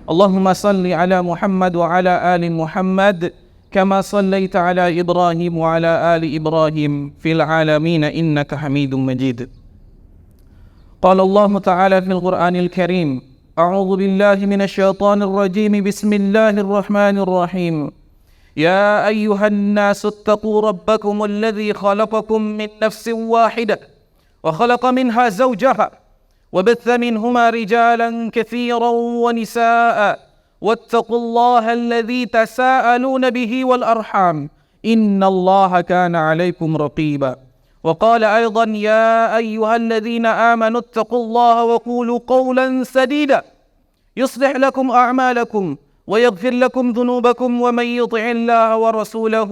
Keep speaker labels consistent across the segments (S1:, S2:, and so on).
S1: اللهم صل على محمد وعلى آل محمد كما صليت على إبراهيم وعلى آل إبراهيم في العالمين إنك حميد مجيد. قال الله تعالى في القرآن الكريم: أعوذ بالله من الشيطان الرجيم بسم الله الرحمن الرحيم. يا أيها الناس اتقوا ربكم الذي خلقكم من نفس واحدة وخلق منها زوجها وبث منهما رجالا كثيرا ونساء واتقوا الله الذي تساءلون به والأرحام إن الله كان عليكم رقيبا. وقال أيضا: يا أيها الذين آمنوا اتقوا الله وقولوا قولا سديدا يصلح لكم أعمالكم ويغفر لكم ذنوبكم ومن يطع الله ورسوله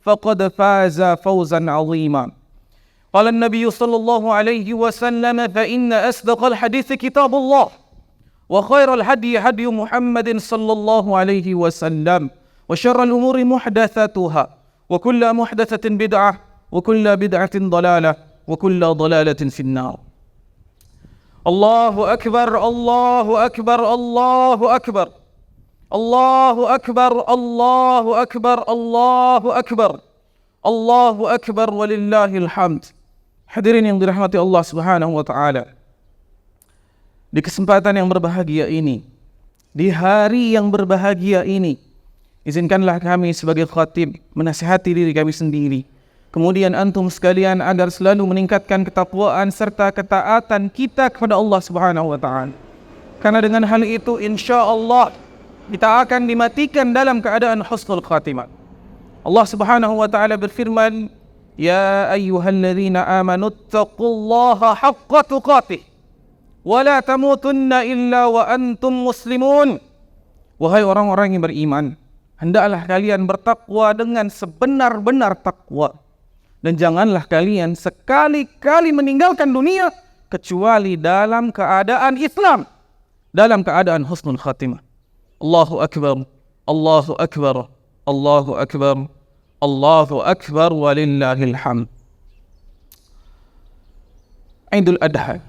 S1: فقد فاز فوزا عظيما. قال النبي صلى الله عليه وسلم: فإن أصدق الحديث كتاب الله وخير الهدي هدي محمد صلى الله عليه وسلم وشر الأمور محدثاتها وكل محدثة بدعة وكل بدعة ضلالة وكل ضلالة في النار. الله أكبر الله أكبر الله أكبر الله أكبر الله أكبر الله أكبر الله أكبر ولله الحمد. Hadirin yang dirahmati Allah Subhanahu wa taala. Di kesempatan yang berbahagia ini, di hari yang berbahagia ini, izinkanlah kami sebagai khatib menasihati diri kami sendiri, kemudian antum sekalian, agar selalu meningkatkan ketakwaan serta ketaatan kita kepada Allah Subhanahu wa taala. Karena dengan hal itu insyaallah kita akan dimatikan dalam keadaan husnul khatimah. Allah Subhanahu wa taala berfirman: Ya ayyuhalladzina amanu taqullaha haqqa tuqatih wa la tamutunna illa wa antum muslimun. Wahai orang-orang yang beriman, hendaklah kalian bertakwa dengan sebenar-benar takwa, dan janganlah kalian sekali-kali meninggalkan dunia kecuali dalam keadaan Islam, dalam keadaan husnul khatimah. Allahu akbar, Allahu akbar, Allahu akbar, Allahu akbar walillahil hamd. Idul Adha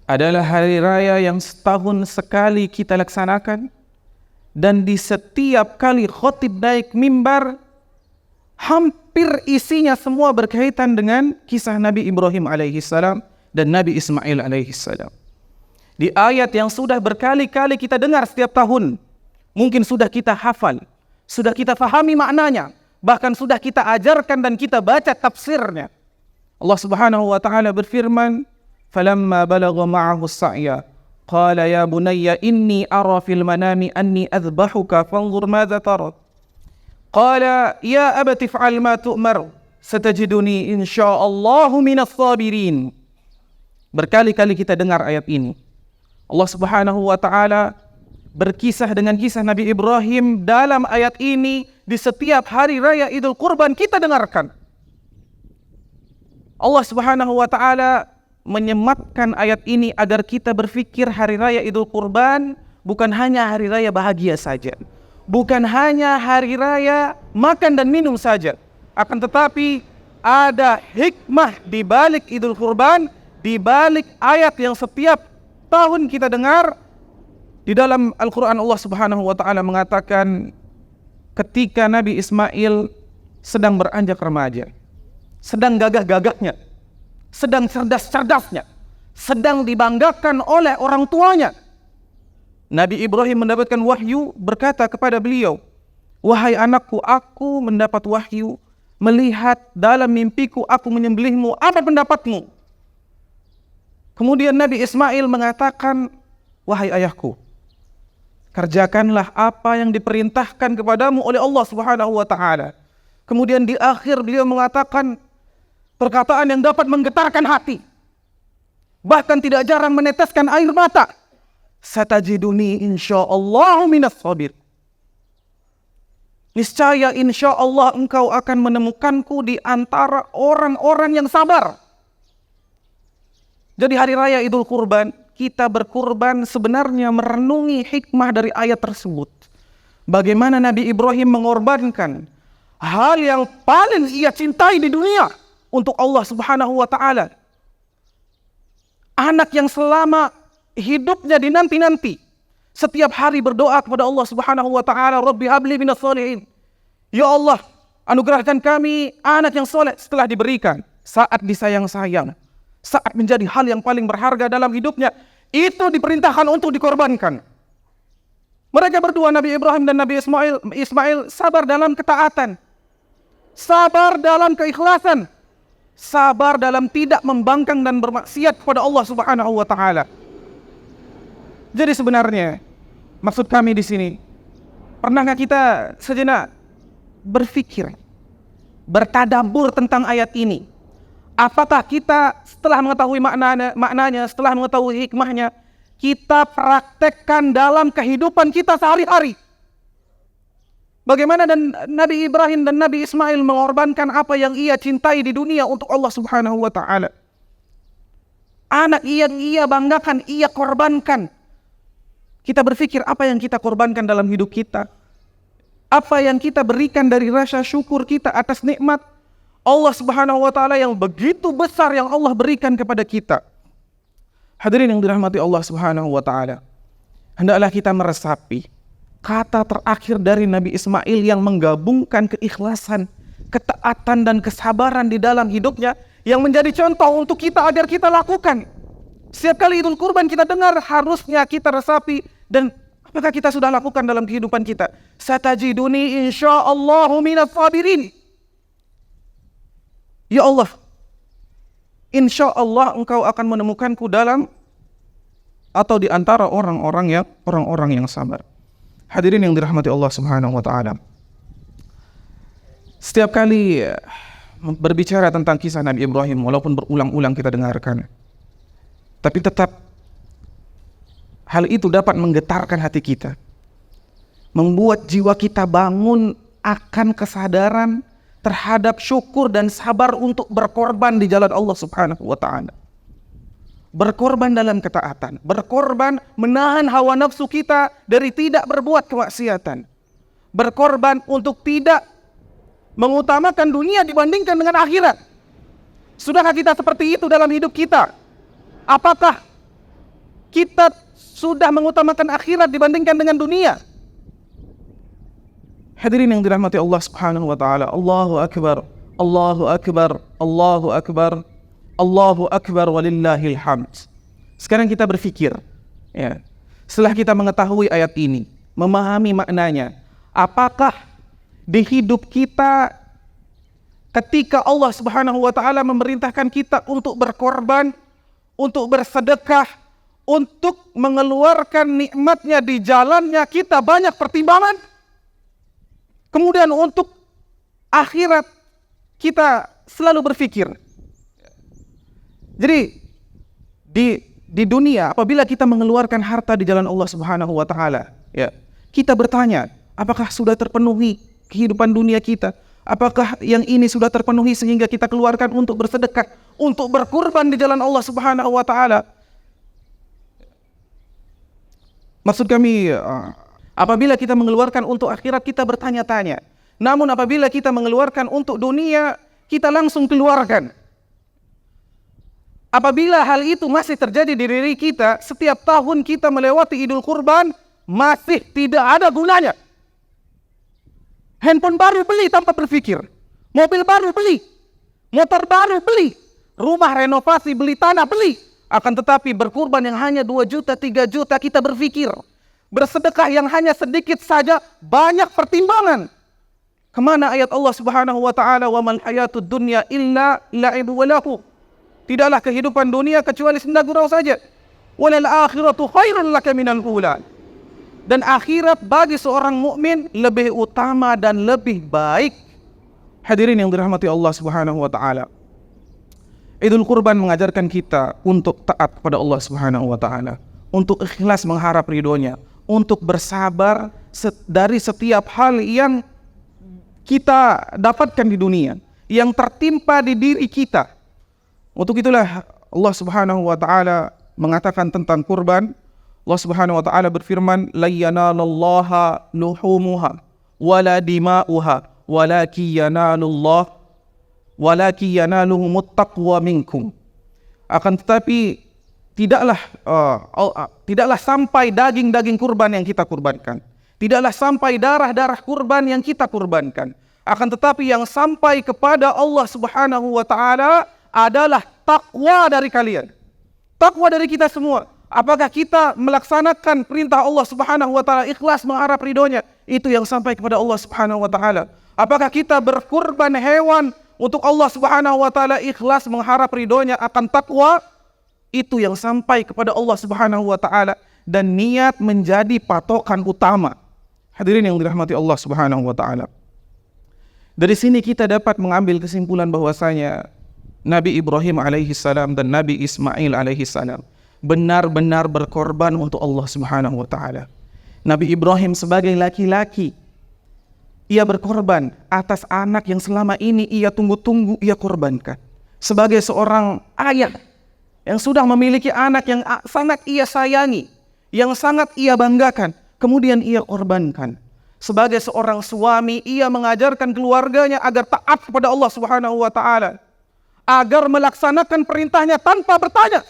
S1: adalah hari raya yang setahun sekali kita laksanakan, dan di setiap kali khatib naik mimbar hampir isinya semua berkaitan dengan kisah Nabi Ibrahim alaihissalam dan Nabi Ismail alaihissalam. Di ayat yang sudah berkali-kali kita dengar setiap tahun, mungkin sudah kita hafal, sudah kita fahami maknanya, bahkan sudah kita ajarkan dan kita baca tafsirnya. Allah Subhanahu wa taala berfirman: "Falamma balagha ma'ahu as-sa'ya, qala ya bunayya inni ara fil manami anni adhbahuka fanzur madza tara." Qala ya abati if'al ma tu'mar satajiduni insyaallahu minas sabirin. Berkali-kali kita dengar ayat ini. Allah Subhanahu wa taala berkisah dengan kisah Nabi Ibrahim dalam ayat ini. Di setiap hari raya Idul Qurban kita dengarkan. Allah Subhanahu wa taala menyematkan ayat ini agar kita berpikir hari raya Idul Qurban bukan hanya hari raya bahagia saja, bukan hanya hari raya makan dan minum saja, akan tetapi ada hikmah di balik Idul Qurban, di balik ayat yang setiap tahun kita dengar. Di dalam Al-Quran Allah Subhanahu wa ta'ala mengatakan ketika Nabi Ismail sedang beranjak remaja, sedang gagah-gagahnya, sedang cerdas-cerdasnya, sedang dibanggakan oleh orang tuanya, Nabi Ibrahim mendapatkan wahyu berkata kepada beliau, "Wahai anakku, aku mendapat wahyu melihat dalam mimpiku aku menyembelihmu, apa pendapatmu?" Kemudian Nabi Ismail mengatakan, "Wahai ayahku, kerjakanlah apa yang diperintahkan kepadamu oleh Allah Subhanahu wa taala." Kemudian di akhir beliau mengatakan perkataan yang dapat menggetarkan hati, bahkan tidak jarang meneteskan air mata. "Satajiduni insyaallahu minas sabir." Niscaya insyaallah engkau akan menemukanku di antara orang-orang yang sabar. Jadi hari raya Idul Qurban, kita berkurban sebenarnya merenungi hikmah dari ayat tersebut. Bagaimana Nabi Ibrahim mengorbankan hal yang paling ia cintai di dunia untuk Allah Subhanahu wa taala. Anak yang selama hidupnya dinanti-nanti, Setiap hari berdoa kepada Allah Subhanahu wa taala, Rabbi habli minas shalihin. Ya Allah, anugerahkan kami anak yang soleh. Setelah diberikan, saat disayang-sayang, saat menjadi hal yang paling berharga dalam hidupnya, itu diperintahkan untuk dikorbankan. Mereka berdua, Nabi Ibrahim dan Nabi Ismail sabar dalam ketaatan, sabar dalam keikhlasan, sabar dalam tidak membangkang dan bermaksiat kepada Allah Subhanahu wa taala. Jadi sebenarnya maksud kami di sini, pernahkah kita sejenak berpikir, bertadabbur tentang ayat ini? Apakah kita setelah mengetahui maknanya, setelah mengetahui hikmahnya, kita praktekkan dalam kehidupan kita sehari-hari? Bagaimana dan Nabi Ibrahim dan Nabi Ismail mengorbankan apa yang ia cintai di dunia untuk Allah Subhanahu wa taala. Anak yang ia banggakan, ia korbankan. Kita berpikir apa yang kita korbankan dalam hidup kita, apa yang kita berikan dari rasa syukur kita atas nikmat Allah Subhanahu wa taala yang begitu besar yang Allah berikan kepada kita. Hadirin yang dirahmati Allah Subhanahu wa taala, hendaklah kita meresapi kata terakhir dari Nabi Ismail yang menggabungkan keikhlasan, ketaatan dan kesabaran di dalam hidupnya, yang menjadi contoh untuk kita agar kita lakukan. Setiap kali Idul Kurban kita dengar, harusnya kita resapi, dan apakah kita sudah lakukan dalam kehidupan kita? Satajiduni insyaallahu minas sabirin. Ya Allah, insya Allah engkau akan menemukanku dalam atau di antara orang-orang yang sabar. Hadirin yang dirahmati Allah Subhanahu wa taala. Setiap kali berbicara tentang kisah Nabi Ibrahim, walaupun berulang-ulang kita dengarkan, tapi tetap hal itu dapat menggetarkan hati kita, membuat jiwa kita bangun akan kesadaran terhadap syukur dan sabar untuk berkorban di jalan Allah Subhanahu wa taala. Berkorban dalam ketaatan, berkorban menahan hawa nafsu kita dari tidak berbuat kemaksiatan, berkorban untuk tidak mengutamakan dunia dibandingkan dengan akhirat. Sudahkah kita seperti itu dalam hidup kita? Apakah kita sudah mengutamakan akhirat dibandingkan dengan dunia? Hadirin yang dirahmati Allah Subhanahu wa taala, Allahu akbar, Allahu akbar, Allahu akbar, Allahu akbar walillahil hamd. Sekarang kita berpikir, ya, setelah kita mengetahui ayat ini, memahami maknanya, apakah di hidup kita ketika Allah Subhanahu wa taala memerintahkan kita untuk berkorban, untuk bersedekah, untuk mengeluarkan nikmatnya di jalannya, kita banyak pertimbangan? Kemudian untuk akhirat kita selalu berpikir. Jadi di dunia apabila kita mengeluarkan harta di jalan Allah Subhanahu wa taala, ya, kita bertanya, apakah sudah terpenuhi kehidupan dunia kita? Apakah yang ini sudah terpenuhi sehingga kita keluarkan untuk bersedekah, untuk berkurban di jalan Allah Subhanahu wa taala? Maksud kami, apabila kita mengeluarkan untuk akhirat, kita bertanya-tanya. Namun apabila kita mengeluarkan untuk dunia, kita langsung keluarkan. Apabila hal itu masih terjadi di diri kita, setiap tahun kita melewati Idul Kurban, masih tidak ada gunanya. Handphone baru beli tanpa berpikir, mobil baru beli, motor baru beli, rumah renovasi, beli tanah beli. Akan tetapi berkurban yang hanya 2 juta, 3 juta, kita berpikir. Bersedekah yang hanya sedikit saja, banyak pertimbangan. Kemana ayat Allah Subhanahu wa taala, wa mal hayatud dunya illa la'ibu wa lahu. Tidaklah kehidupan dunia kecuali senda gurau saja. Walal akhiratu khairun laka minal ula. Dan akhirat bagi seorang mukmin lebih utama dan lebih baik. Hadirin yang dirahmati Allah Subhanahu wa taala. Idul Kurban mengajarkan kita untuk taat kepada Allah Subhanahu wa taala, untuk ikhlas mengharap ridhonya, untuk bersabar dari setiap hal yang kita dapatkan di dunia, yang tertimpa di diri kita. Untuk itulah Allah Subhanahu wa taala mengatakan tentang kurban. Allah Subhanahu wa taala berfirman, "La yanalallaha luhumuha wala dima'uha walakin yanaluhumut taqwa minkum." Akan tetapi tidaklah sampai daging-daging kurban yang kita kurbankan, tidaklah sampai darah-darah kurban yang kita kurbankan. Akan tetapi yang sampai kepada Allah Subhanahu wa taala adalah takwa dari kalian. Takwa dari kita semua. Apakah kita melaksanakan perintah Allah Subhanahu wa taala ikhlas mengharap ridhonya? Itu yang sampai kepada Allah Subhanahu wa taala. Apakah kita berkurban hewan untuk Allah Subhanahu wa taala ikhlas mengharap ridhonya akan takwa? Itu yang sampai kepada Allah Subhanahu wa taala, dan niat menjadi patokan utama. Hadirin yang dirahmati Allah Subhanahu wa taala. Dari sini kita dapat mengambil kesimpulan bahwasanya Nabi Ibrahim alaihi salam dan Nabi Ismail alaihi salam benar-benar berkorban untuk Allah Subhanahu wa taala. Nabi Ibrahim sebagai laki-laki, ia berkorban atas anak yang selama ini ia tunggu-tunggu, ia korbankan. Sebagai seorang ayah yang sudah memiliki anak yang sangat ia sayangi, yang sangat ia banggakan, kemudian ia korbankan. Sebagai seorang suami, ia mengajarkan keluarganya agar taat kepada Allah Subhanahu wa taala, agar melaksanakan perintahnya tanpa bertanya,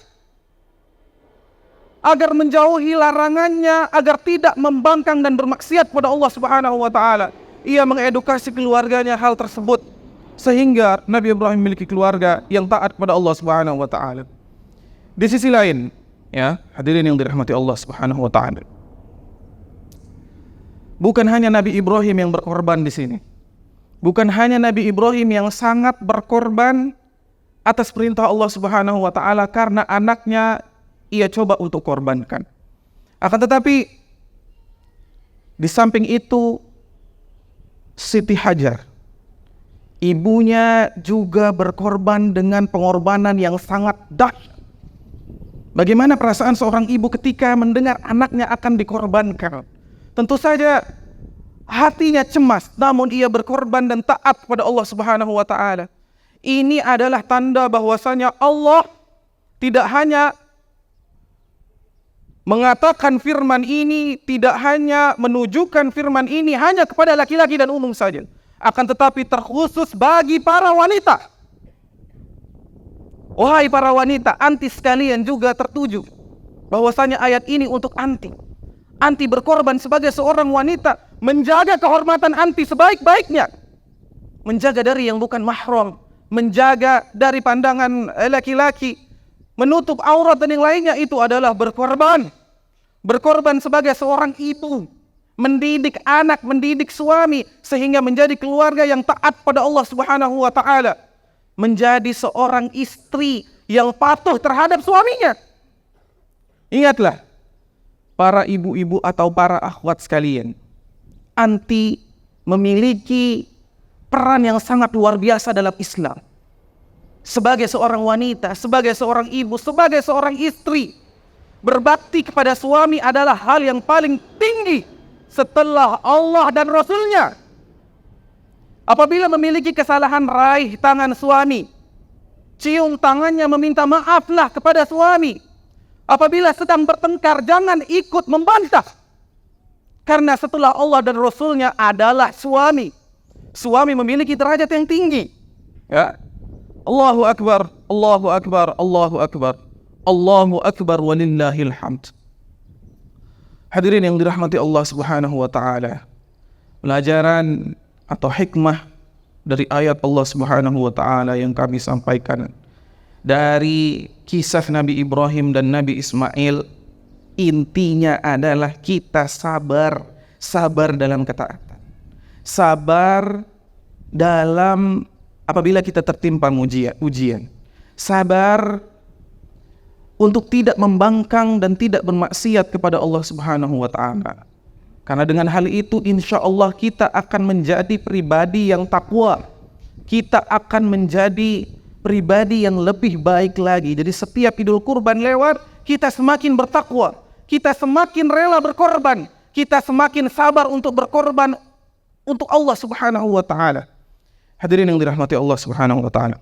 S1: agar menjauhi larangannya, agar tidak membangkang dan bermaksiat kepada Allah Subhanahu wa taala. Ia mengedukasi keluarganya hal tersebut, sehingga Nabi Ibrahim memiliki keluarga yang taat kepada Allah Subhanahu wa taala. Di sisi lain, ya, hadirin yang dirahmati Allah Subhanahu wa taala, bukan hanya Nabi Ibrahim yang berkorban di sini. Bukan hanya Nabi Ibrahim yang sangat berkorban atas perintah Allah Subhanahu wa taala karena anaknya ia coba untuk korbankan. Akan tetapi di samping itu Siti Hajar, ibunya juga berkorban dengan pengorbanan yang sangat dahsyat. Bagaimana perasaan seorang ibu ketika mendengar anaknya akan dikorbankan? Tentu saja hatinya cemas, namun ia berkorban dan taat kepada Allah Subhanahu wa taala. Ini adalah tanda bahwasanya Allah tidak hanya mengatakan firman ini, tidak hanya menunjukkan firman ini hanya kepada laki-laki dan umum saja, akan tetapi terkhusus bagi para wanita. Wahai para wanita, anti sekalian juga tertuju bahwasanya ayat ini untuk anti. Anti berkorban sebagai seorang wanita, menjaga kehormatan anti sebaik-baiknya, menjaga dari yang bukan mahram, menjaga dari pandangan laki-laki, menutup aurat dan yang lainnya, itu adalah berkorban. Berkorban sebagai seorang ibu, mendidik anak, mendidik suami, sehingga menjadi keluarga yang taat pada Allah Subhanahu wa taala, menjadi seorang istri yang patuh terhadap suaminya. Ingatlah, para ibu-ibu atau para akhwat sekalian, anti memiliki peran yang sangat luar biasa dalam Islam. Sebagai seorang wanita, sebagai seorang ibu, sebagai seorang istri, berbakti kepada suami adalah hal yang paling tinggi setelah Allah dan Rasulnya. Apabila memiliki kesalahan, raih tangan suami, cium tangannya, meminta maaflah kepada suami. Apabila sedang bertengkar, jangan ikut membantah, karena setelah Allah dan Rasulnya adalah suami. Suami memiliki derajat yang tinggi, ya. Allahu Akbar, Allahu Akbar, Allahu Akbar, Allahu Akbar walillahil hamd. Hadirin yang dirahmati Allah Subhanahu wa taala, pelajaran atau hikmah dari ayat Allah Subhanahu wa taala yang kami sampaikan dari kisah Nabi Ibrahim dan Nabi Ismail, intinya adalah kita sabar dalam ketaatan. Sabar dalam apabila kita tertimpa ujian. Sabar untuk tidak membangkang dan tidak bermaksiat kepada Allah Subhanahu wa taala. Karena dengan hal itu insya Allah kita akan menjadi pribadi yang takwa. Kita akan menjadi pribadi yang lebih baik lagi. Jadi setiap Idul Kurban lewat, kita semakin bertakwa, kita semakin rela berkorban, kita semakin sabar untuk berkorban untuk Allah Subhanahu wa taala. Hadirin yang dirahmati Allah Subhanahu wa taala,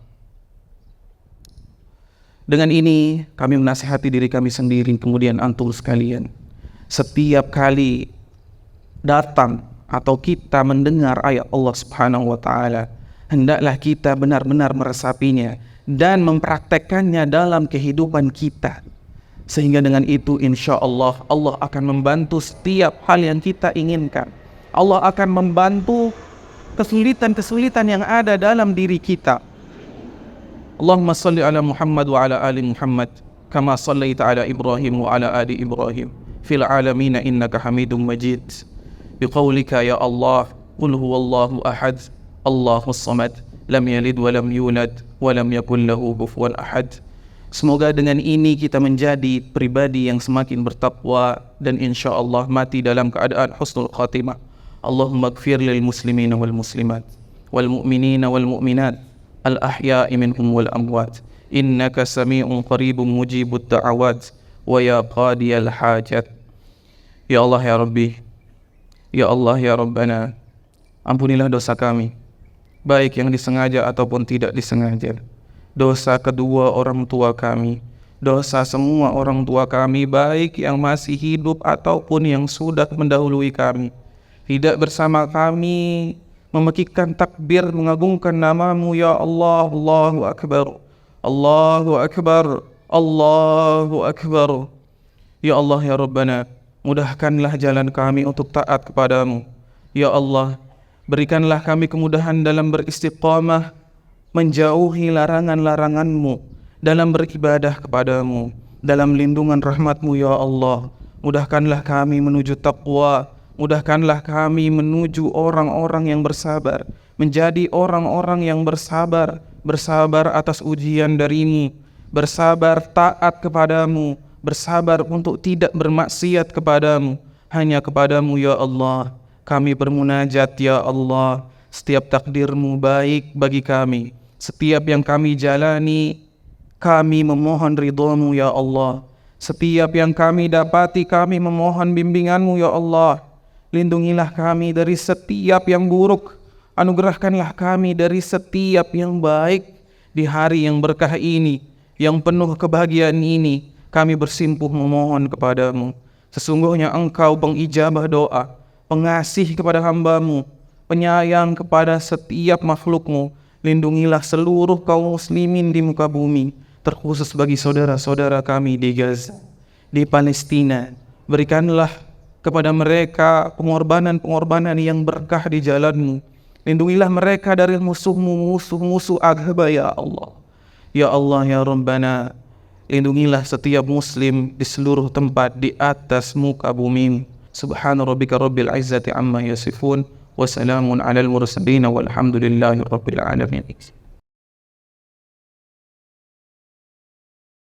S1: dengan ini kami menasihati diri kami sendiri, kemudian antum sekalian. Setiap kali datang atau kita mendengar ayat Allah Subhanahu wa taala, hendaklah kita benar-benar meresapinya dan mempraktekkannya dalam kehidupan kita. Sehingga dengan itu insya Allah, Allah akan membantu setiap hal yang kita inginkan. Allah akan membantu kesulitan-kesulitan yang ada dalam diri kita. Allahumma salli ala Muhammad wa ala ali Muhammad kama sallaita ala Ibrahim wa ala ali Ibrahim fil alamin innaka Hamidum Majid. Biqaulika ya Allah, qul huwallahu ahad, Allahus samad, lam yalid wa lam yulad wa lam yakul lahu kufuwan ahad. Semoga dengan ini kita menjadi pribadi yang semakin bertakwa dan insya Allah mati dalam keadaan husnul khatimah. Allahumma gfir lil muslimina wal muslimat wal mu'minina wal mu'minat al ahya'i minhum wal amwat innaka sami'un qaribun mujibud da'awat wa ya qadiyal hajat. Ya Allah ya Rabbi, ya Allah ya Rabbana, ampunilah dosa kami, baik yang disengaja ataupun tidak disengaja. Dosa kedua orang tua kami, dosa semua orang tua kami, baik yang masih hidup ataupun yang sudah mendahului kami. Tidak bersama kami memekikkan takbir mengagungkan nama-Mu ya Allah. Allahu Akbar, Allahu Akbar, Allahu Akbar. Ya Allah ya Rabbana, mudahkanlah jalan kami untuk taat kepadamu. Ya Allah, berikanlah kami kemudahan dalam beristiqamah, menjauhi larangan-larangan-Mu, dalam beribadah kepadamu, dalam lindungan rahmat-Mu ya Allah. Mudahkanlah kami menuju taqwa, mudahkanlah kami menuju orang-orang yang bersabar, menjadi orang-orang yang bersabar, bersabar atas ujian darimu, bersabar taat kepadamu, bersabar untuk tidak bermaksiat kepadamu, hanya kepadamu ya Allah. Kami bermunajat ya Allah, setiap takdir-Mu baik bagi kami. Setiap yang kami jalani, kami memohon ridha-Mu ya Allah. Setiap yang kami dapati, kami memohon bimbingan-Mu ya Allah. Lindungilah kami dari setiap yang buruk. Anugerahkanlah kami dari setiap yang baik. Di hari yang berkah ini, yang penuh kebahagiaan ini, kami bersimpuh memohon kepadamu. Sesungguhnya Engkau pengijabah doa, pengasih kepada hamba-Mu, penyayang kepada setiap makhluk-Mu. Lindungilah seluruh kaum muslimin di muka bumi, terkhusus bagi saudara-saudara kami di Gaza, di Palestina. Berikanlah kepada mereka pengorbanan-pengorbanan yang berkah di jalan-Mu. Lindungilah mereka dari musuh-Mu, musuh-musuh agama ya Allah. Ya Allah ya Rabbana, lindungilah setiap muslim di seluruh tempat di atas muka bumi. Subhana rabbika rabbil izzati amma yasifun, wa salamun alal mursalin walhamdulillahi rabbil alamin.